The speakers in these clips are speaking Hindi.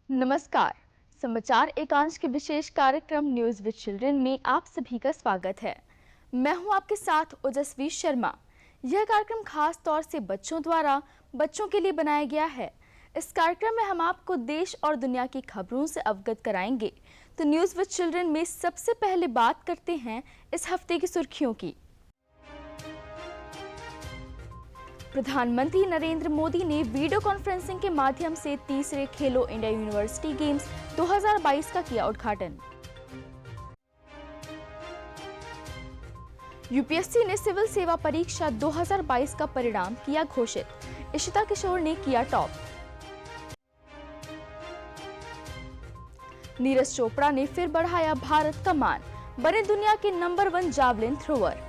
नमस्कार। समाचार एकांश के विशेष कार्यक्रम न्यूज विद चिल्ड्रन में आप सभी का स्वागत है। मैं हूं आपके साथ ओजस्वी शर्मा। यह कार्यक्रम खास तौर से बच्चों द्वारा बच्चों के लिए बनाया गया है। इस कार्यक्रम में हम आपको देश और दुनिया की खबरों से अवगत कराएंगे। तो न्यूज विद चिल्ड्रन में सबसे पहले बात करते हैं इस हफ्ते की सुर्खियों की। प्रधानमंत्री नरेंद्र मोदी ने वीडियो कॉन्फ्रेंसिंग के माध्यम से तीसरे खेलो इंडिया यूनिवर्सिटी गेम्स 2022 का किया उद्घाटन। यूपीएससी ने सिविल सेवा परीक्षा 2022 का परिणाम किया घोषित। इशिता किशोर ने किया टॉप। नीरज चोपड़ा ने फिर बढ़ाया भारत का मान, बने दुनिया के नंबर 1 जावलिन थ्रोअर।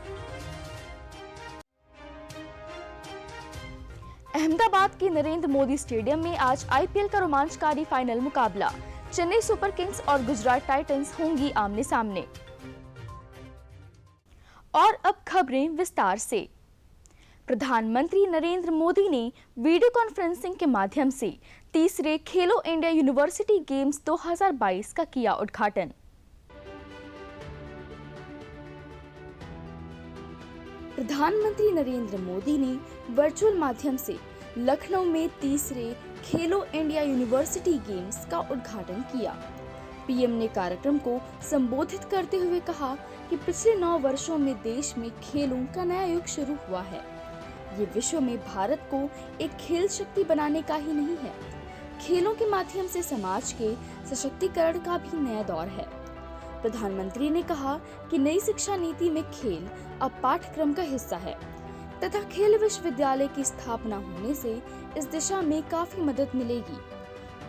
अहमदाबाद के नरेंद्र मोदी स्टेडियम में आज आईपीएल का रोमांचकारी फाइनल मुकाबला। चेन्नई सुपर किंग्स और गुजरात टाइटंस होंगी आमने सामने। और अब खबरें विस्तार से। प्रधानमंत्री नरेंद्र मोदी ने वीडियो कॉन्फ्रेंसिंग के माध्यम से तीसरे खेलो इंडिया यूनिवर्सिटी गेम्स 2022 का किया उद्घाटन। प्रधानमंत्री नरेंद्र मोदी ने वर्चुअल माध्यम से लखनऊ में तीसरे खेलो इंडिया यूनिवर्सिटी गेम्स का उद्घाटन किया। पीएम ने कार्यक्रम को संबोधित करते हुए कहा कि पिछले 9 वर्षों में देश में खेलों का नया युग शुरू हुआ है। ये विश्व में भारत को एक खेल शक्ति बनाने का ही नहीं है, खेलों के माध्यम से समाज के सशक्तिकरण का भी नया दौर है। प्रधानमंत्री ने कहा कि नई शिक्षा नीति में खेल अब पाठ्यक्रम का हिस्सा है तथा खेल विश्वविद्यालय की स्थापना होने से इस दिशा में काफी मदद मिलेगी।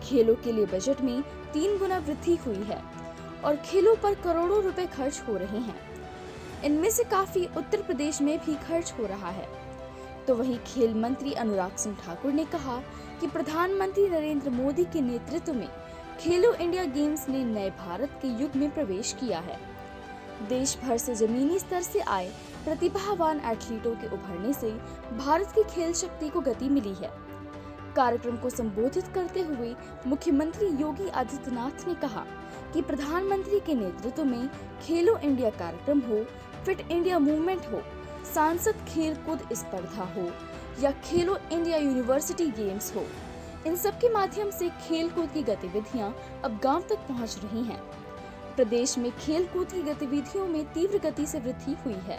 खेलों के लिए बजट में 3 गुना वृद्धि हुई है और खेलों पर करोड़ों रुपए खर्च हो रहे हैं। इनमें से काफी उत्तर प्रदेश में भी खर्च हो रहा है। तो वहीं खेल मंत्री अनुराग सिंह ठाकुर ने कहा कि प्रधानमंत्री नरेंद्र मोदी के नेतृत्व में खेलो इंडिया गेम्स ने नए भारत के युग में प्रवेश किया है। देश भर से जमीनी स्तर से आए प्रतिभावान एथलीटों के उभरने से भारत की खेल शक्ति को गति मिली है। कार्यक्रम को संबोधित करते हुए मुख्यमंत्री योगी आदित्यनाथ ने कहा कि प्रधानमंत्री के नेतृत्व में खेलो इंडिया कार्यक्रम हो, फिट इंडिया मूवमेंट हो, सांसद खेल कूद स्पर्धा हो या खेलो इंडिया यूनिवर्सिटी गेम्स हो, इन सब के माध्यम से खेल कूद की गतिविधियां अब गांव तक पहुंच रही हैं। प्रदेश में खेल कूद की गतिविधियों में तीव्र गति से वृद्धि हुई है।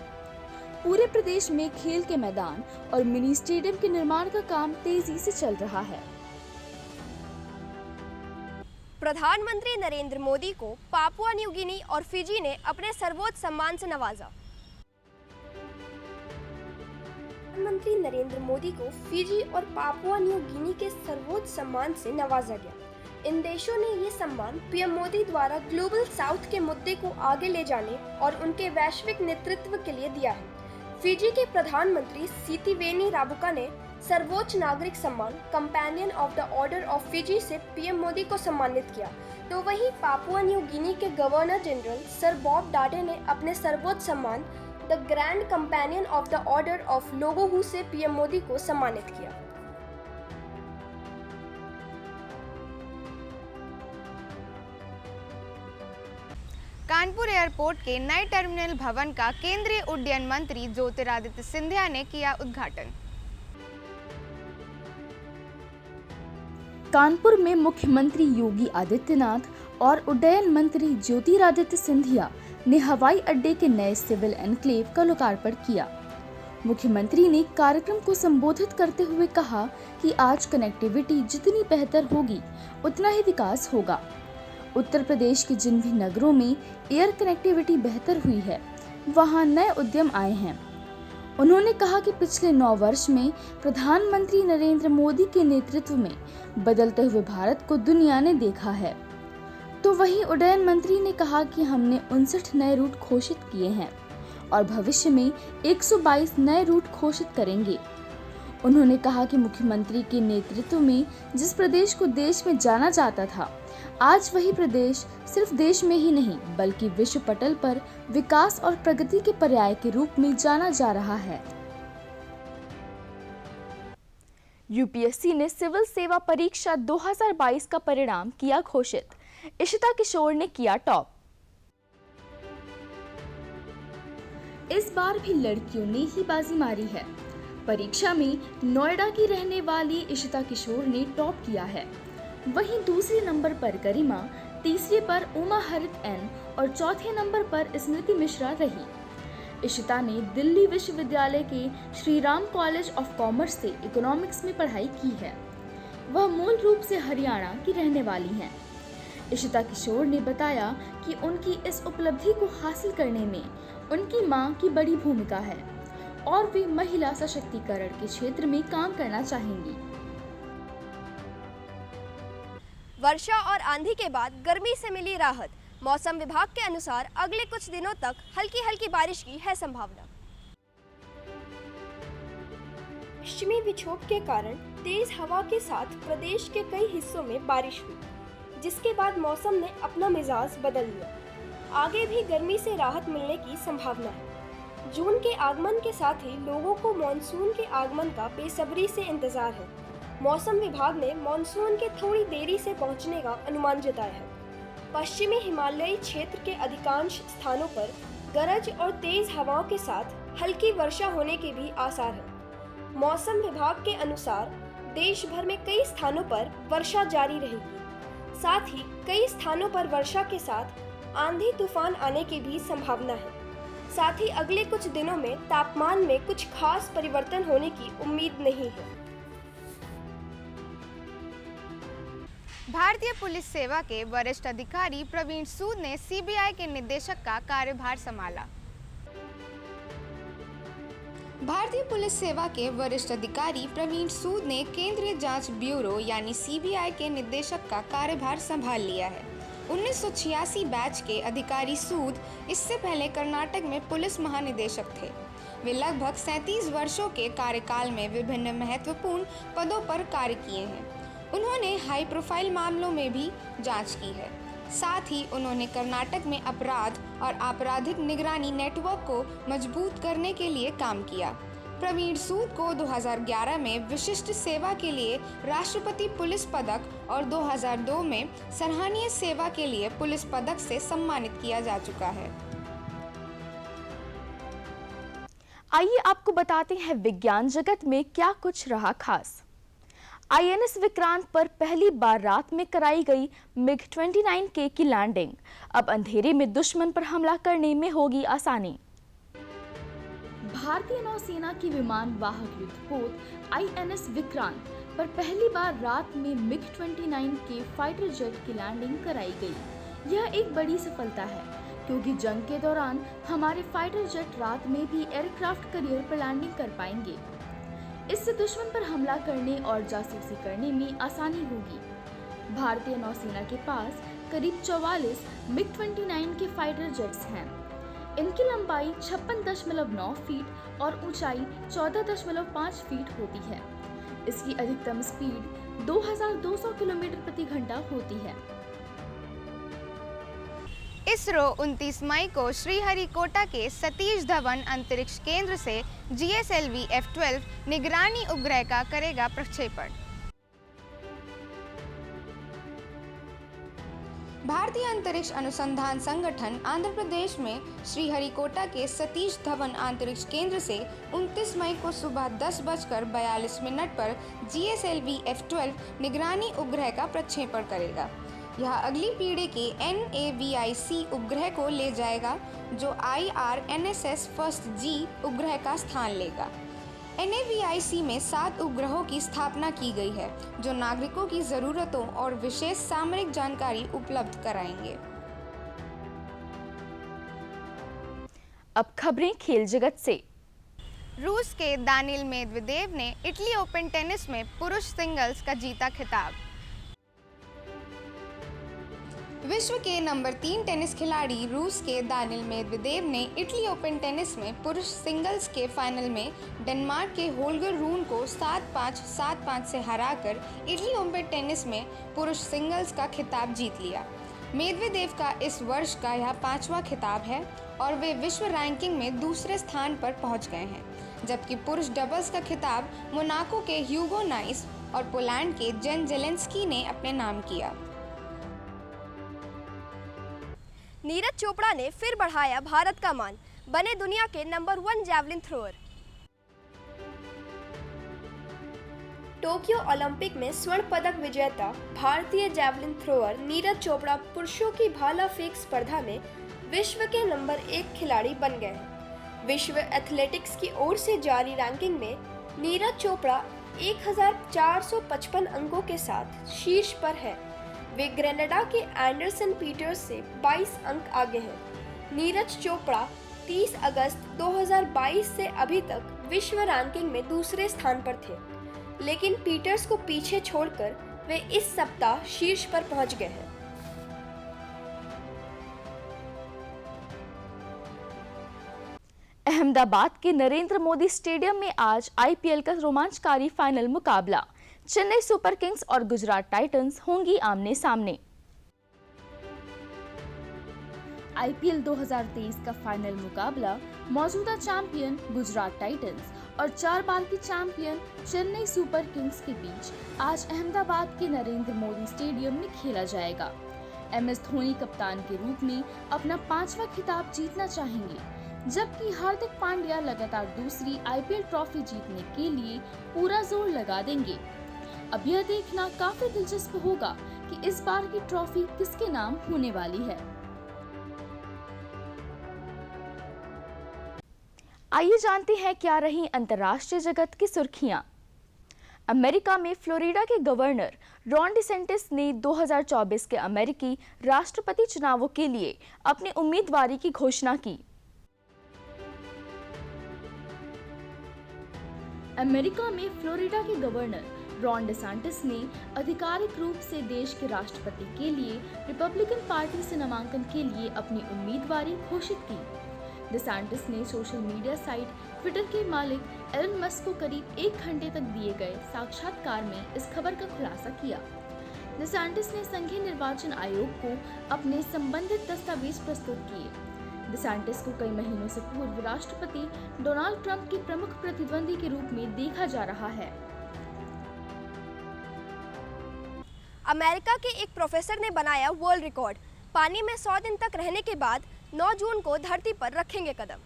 पूरे प्रदेश में खेल के मैदान और मिनी स्टेडियम के निर्माण का काम तेजी से चल रहा है। प्रधानमंत्री नरेंद्र मोदी को पापुआ न्यू गिनी और फिजी ने अपने सर्वोच्च सम्मान से नवाजा। प्रधानमंत्री नरेंद्र मोदी को फिजी और पापुआ न्यू गिनी के सर्वोच्च सम्मान से नवाजा गया। इन देशों ने ये सम्मान पीएम मोदी द्वारा ग्लोबल साउथ के मुद्दे को आगे ले जाने और उनके वैश्विक नेतृत्व के लिए दिया है। फिजी के प्रधानमंत्री सितिवेनी राबुका ने सर्वोच्च नागरिक सम्मान companion of the order of Fiji से पीएम मोदी को सम्मानित किया। तो वहीं पापुआ न्यू गिनी के governor general sir Bob Dadae ने अपने सर्वोच्च सम्मान the grand companion of the order of लोगोहू से पीएम मोदी को सम्मानित किया। कानपुर एयरपोर्ट के नए टर्मिनल भवन का केंद्रीय उड्डयन मंत्री ज्योतिरादित्य सिंधिया ने किया उद्घाटन। कानपुर में मुख्यमंत्री योगी आदित्यनाथ और उड्डयन मंत्री ज्योतिरादित्य सिंधिया ने हवाई अड्डे के नए सिविल एनक्लेव का लोकार्पण किया। मुख्यमंत्री ने कार्यक्रम को संबोधित करते हुए कहा कि आज कनेक्टिविटी जितनी बेहतर होगी उतना ही विकास होगा। उत्तर प्रदेश के जिन भी नगरों में एयर कनेक्टिविटी बेहतर हुई है, वहां नए उद्यम आए हैं। उन्होंने कहा कि पिछले 9 वर्ष में प्रधानमंत्री नरेंद्र मोदी के नेतृत्व में बदलते हुए भारत को दुनिया ने देखा है। तो वहीं उड्डयन मंत्री ने कहा कि हमने 59 नए रूट घोषित किए हैं और भविष्य में 122 नए रूट घोषित करेंगे। उन्होंने कहा कि मुख्यमंत्री के नेतृत्व में जिस प्रदेश को देश में जाना जाता था, आज वही प्रदेश सिर्फ देश में ही नहीं बल्कि विश्व पटल पर विकास और प्रगति के पर्याय के रूप में जाना जा रहा है। यूपीएससी ने सिविल सेवा परीक्षा 2022 का परिणाम किया घोषित। इशिता किशोर ने किया टॉप। इस बार भी लड़कियों ने ही बाजी मारी है। परीक्षा में नोएडा की रहने वाली इशिता किशोर ने टॉप किया है। वहीं दूसरे नंबर पर गरिमा, तीसरे पर उमा हरित एन और चौथे नंबर पर स्मृति मिश्रा रही। इशिता ने दिल्ली विश्वविद्यालय के Shri Ram college of commerce से इकोनॉमिक्स में पढ़ाई की है। वह मूल रूप से हरियाणा की रहने वाली हैं। इशिता किशोर ने बताया कि उनकी इस उपलब्धि को हासिल करने में उनकी मां की बड़ी भूमिका है और वे महिला सशक्तिकरण के क्षेत्र में काम करना चाहेंगी। वर्षा और आंधी के बाद गर्मी से मिली राहत। मौसम विभाग के अनुसार अगले कुछ दिनों तक हल्की हल्की बारिश की है संभावना। पश्चिमी विक्षोभ के कारण तेज हवा के साथ प्रदेश के कई हिस्सों में बारिश हुई, जिसके बाद मौसम ने अपना मिजाज बदल लिया। आगे भी गर्मी से राहत मिलने की संभावना है। जून के आगमन के साथ ही लोगों को मानसून के आगमन का बेसब्री से इंतजार है। मौसम विभाग ने मानसून के थोड़ी देरी से पहुंचने का अनुमान जताया है। पश्चिमी हिमालयी क्षेत्र के अधिकांश स्थानों पर गरज और तेज हवाओं के साथ हल्की वर्षा होने के भी आसार हैं। मौसम विभाग के अनुसार देश भर में कई स्थानों पर वर्षा जारी रहेगी। साथ ही कई स्थानों पर वर्षा के साथ आंधी तूफान आने की भी संभावना है। साथ ही अगले कुछ दिनों में तापमान में कुछ खास परिवर्तन होने की उम्मीद नहीं है। भारतीय पुलिस सेवा के वरिष्ठ अधिकारी प्रवीण सूद ने सीबीआई के निदेशक का कार्यभार संभाला। भारतीय पुलिस सेवा के वरिष्ठ अधिकारी प्रवीण सूद ने केंद्रीय जांच ब्यूरो यानी सीबीआई के निदेशक का कार्यभार संभाल लिया है। 1986 बैच के अधिकारी सूद इससे पहले कर्नाटक में पुलिस महानिदेशक थे। वे लगभग 37 वर्षों के कार्यकाल में विभिन्न महत्वपूर्ण पदों पर कार्य किए हैं। उन्होंने हाई प्रोफाइल मामलों में भी जांच की है। साथ ही उन्होंने कर्नाटक में अपराध और आपराधिक निगरानी नेटवर्क को मजबूत करने के लिए काम किया। प्रवीण सूद को 2011 में विशिष्ट सेवा के लिए राष्ट्रपति पुलिस पदक और 2002 में सराहनीय सेवा के लिए पुलिस पदक से सम्मानित किया जा चुका है। आइए आपको बताते हैं विज्ञान जगत में क्या कुछ रहा खास। आईएनएस विक्रांत पर पहली बार रात में कराई गई MiG-29K की लैंडिंग। अब अंधेरे में दुश्मन पर हमला करने में होगी आसानी। भारतीय नौसेना की विमान वाहक युद्धपोत आईएनएस विक्रांत पर पहली बार रात में MiG-29K फाइटर जेट की लैंडिंग कराई गई। यह एक बड़ी सफलता है क्योंकि जंग के दौरान हमारे फाइटर जेट रात में भी एयरक्राफ्ट कैरियर पर लैंडिंग कर पाएंगे। इससे दुश्मन पर हमला करने और जासूसी करने में आसानी होगी। भारतीय नौसेना के पास करीब 44 MiG-29 के फाइटर जेट्स हैं। इनकी लंबाई 56.9 फीट और ऊंचाई 14.5 फीट होती है। इसकी अधिकतम स्पीड 2200 किलोमीटर प्रति घंटा होती है। इसरो 29 मई को श्रीहरिकोटा के सतीश धवन अंतरिक्ष केंद्र से GSLV F-12 निगरानी उपग्रह का करेगा प्रक्षेपण। भारतीय अंतरिक्ष अनुसंधान संगठन आंध्र प्रदेश में श्रीहरिकोटा के सतीश धवन अंतरिक्ष केंद्र से 29 मई को सुबह 10:42 पर GSLV F-12 निगरानी उपग्रह का प्रक्षेपण करेगा। यह अगली पीढ़ी के NAVIC उपग्रह को ले जाएगा जो IRNSS फर्स्ट G उपग्रह का स्थान लेगा। NAVIC में 7 उपग्रहों की स्थापना की गई है जो नागरिकों की ज़रूरतों और विशेष सामरिक जानकारी उपलब्ध कराएंगे। अब खबरें खेल जगत से। रूस के दानिल मेदवेदेव ने इटली ओपन टेनिस में पुरुष सिंगल्स का जीता खिताब। विश्व के नंबर 3 टेनिस खिलाड़ी रूस के दानिल मेदवेदेव ने इटली ओपन टेनिस में पुरुष सिंगल्स के फाइनल में डेनमार्क के होल्गर रून को 7-5, 7-5 से हराकर इटली ओपन टेनिस में पुरुष सिंगल्स का खिताब जीत लिया। मेदवेदेव का इस वर्ष का यह 5वां खिताब है और वे विश्व रैंकिंग में दूसरे स्थान पर पहुंच गए हैं। जबकि पुरुष डबल्स का खिताब मोनाको के ह्यूगो नाइस और पोलैंड के जेन जेलेंस्की ने अपने नाम किया। नीरज चोपड़ा ने फिर बढ़ाया भारत का मान, बने दुनिया के number 1 javelin thrower. Tokyo Olympic में स्वर्ण पदक विजेता भारतीय जैवलिन थ्रोअर नीरज चोपड़ा पुरुषों की भाला फेंक स्पर्धा में विश्व के नंबर 1 खिलाड़ी बन गए हैं। विश्व एथलेटिक्स की ओर से जारी रैंकिंग में नीरज चोपड़ा 1455 अंकों के साथ शीर्ष पर है। वे ग्रेनाडा के एंडरसन पीटर्स से 22 अंक आगे हैं। नीरज चोपड़ा 30 अगस्त 2022 से अभी तक विश्व रैंकिंग में दूसरे स्थान पर थे, लेकिन पीटर्स को पीछे छोड़कर वे इस सप्ताह शीर्ष पर पहुंच गए हैं। अहमदाबाद के नरेंद्र मोदी स्टेडियम में आज आईपीएल का रोमांचकारी फाइनल मुकाबला चेन्नई सुपर किंग्स और गुजरात टाइटंस होंगी आमने सामने। आईपीएल 2023 का फाइनल मुकाबला मौजूदा चैंपियन गुजरात टाइटंस और 4 बार की चैंपियन चेन्नई सुपर किंग्स के बीच आज अहमदाबाद के नरेंद्र मोदी स्टेडियम में खेला जाएगा। एमएस धोनी कप्तान के रूप में अपना 5वां खिताब जीतना चाहेंगे, जबकि हार्दिक पांड्या लगातार दूसरी आईपीएल ट्रॉफी जीतने के लिए पूरा जोर लगा देंगे। अब यह देखना काफी दिलचस्प होगा कि इस बार की ट्रॉफी किसके नाम होने वाली है। आइए जानते हैं क्या रही अंतर्राष्ट्रीय जगत की सुर्खियां। अमेरिका में फ्लोरिडा के गवर्नर रॉन डिसेंटिस ने 2024 के अमेरिकी राष्ट्रपति चुनावों के लिए अपनी उम्मीदवारी की घोषणा की। अमेरिका में फ्लोरिडा के गवर्नर रॉन डिसेंटिस ने आधिकारिक रूप से देश के राष्ट्रपति के लिए रिपब्लिकन पार्टी से नामांकन के लिए अपनी उम्मीदवारी घोषित की। डिसेंटिस ने सोशल मीडिया साइट ट्विटर के मालिक एलन मस्क को करीब 1 घंटे तक दिए गए साक्षात्कार में इस खबर का खुलासा किया। डिसेंटिस ने संघीय निर्वाचन आयोग को अपने संबंधित दस्तावेज प्रस्तुत किए। डिसेंटिस को कई महीनों से पूर्व राष्ट्रपति डोनाल्ड ट्रंप के प्रमुख प्रतिद्वंदी के रूप में देखा जा रहा है। अमेरिका के एक प्रोफेसर ने बनाया वर्ल्ड रिकॉर्ड, पानी में 100 दिन तक रहने के बाद 9 जून को धरती पर रखेंगे कदम।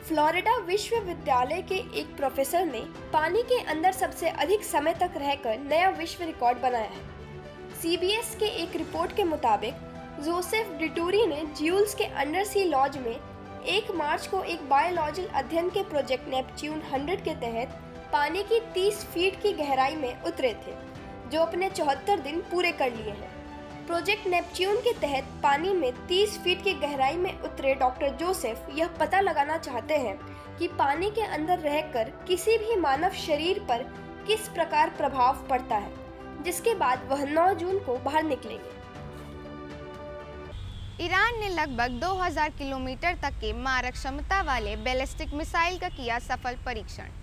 फ्लोरिडा विश्वविद्यालय के एक प्रोफेसर ने पानी के अंदर सबसे अधिक समय तक रहकर नया विश्व रिकॉर्ड बनाया है। सीबीएस के एक रिपोर्ट के मुताबिक जोसेफ डिटूरी ने ज्यूल्स के अंडर सी लॉज में 1 मार्च को एक बायोलॉजिकल अध्ययन के प्रोजेक्ट नेपच्यून 100 के तहत पानी की 30 फीट की गहराई में उतरे थे, जो अपने 74 दिन पूरे कर लिए हैं। प्रोजेक्ट नेपच्यून के तहत पानी में 30 फीट की गहराई में उतरे डॉक्टर जोसेफ यह पता लगाना चाहते हैं कि पानी के अंदर रहकर किसी भी मानव शरीर पर किस प्रकार प्रभाव पड़ता है, जिसके बाद वह 9 जून को बाहर निकलेंगे। ईरान ने लगभग 2000 किलोमीटर तक के मारक क्षमता वाले बैलिस्टिक मिसाइल का किया सफल परीक्षण।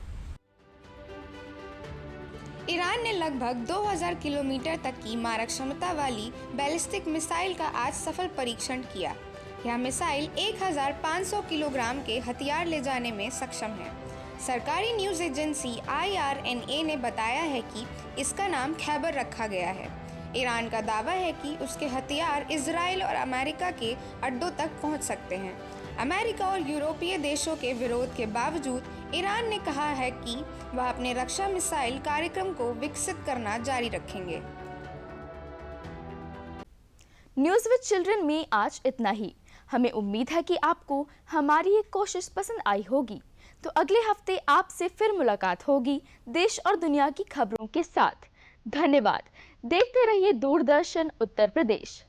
ईरान ने लगभग 2000 किलोमीटर तक की मारक क्षमता वाली बैलिस्टिक मिसाइल का आज सफल परीक्षण किया। यह मिसाइल 1500 किलोग्राम के हथियार ले जाने में सक्षम है। सरकारी न्यूज़ एजेंसी IRNA ने बताया है कि इसका नाम खैबर रखा गया है। ईरान का दावा है कि उसके हथियार इजराइल और अमेरिका के अड्डों तक पहुंच सकते हैं। अमेरिका और यूरोपीय देशों के विरोध के बावजूद ईरान ने कहा है कि वह अपने रक्षा मिसाइल कार्यक्रम को विकसित करना जारी रखेंगे। न्यूज़ विद चिल्ड्रन में आज इतना ही। हमें उम्मीद है कि आपको हमारी ये कोशिश पसंद आई होगी। तो अगले हफ्ते आपसे फिर मुलाकात होगी देश और दुनिया की खबरों के साथ। धन्यवाद। देखते रहिए दूरदर्शन उत्तर प्रदेश।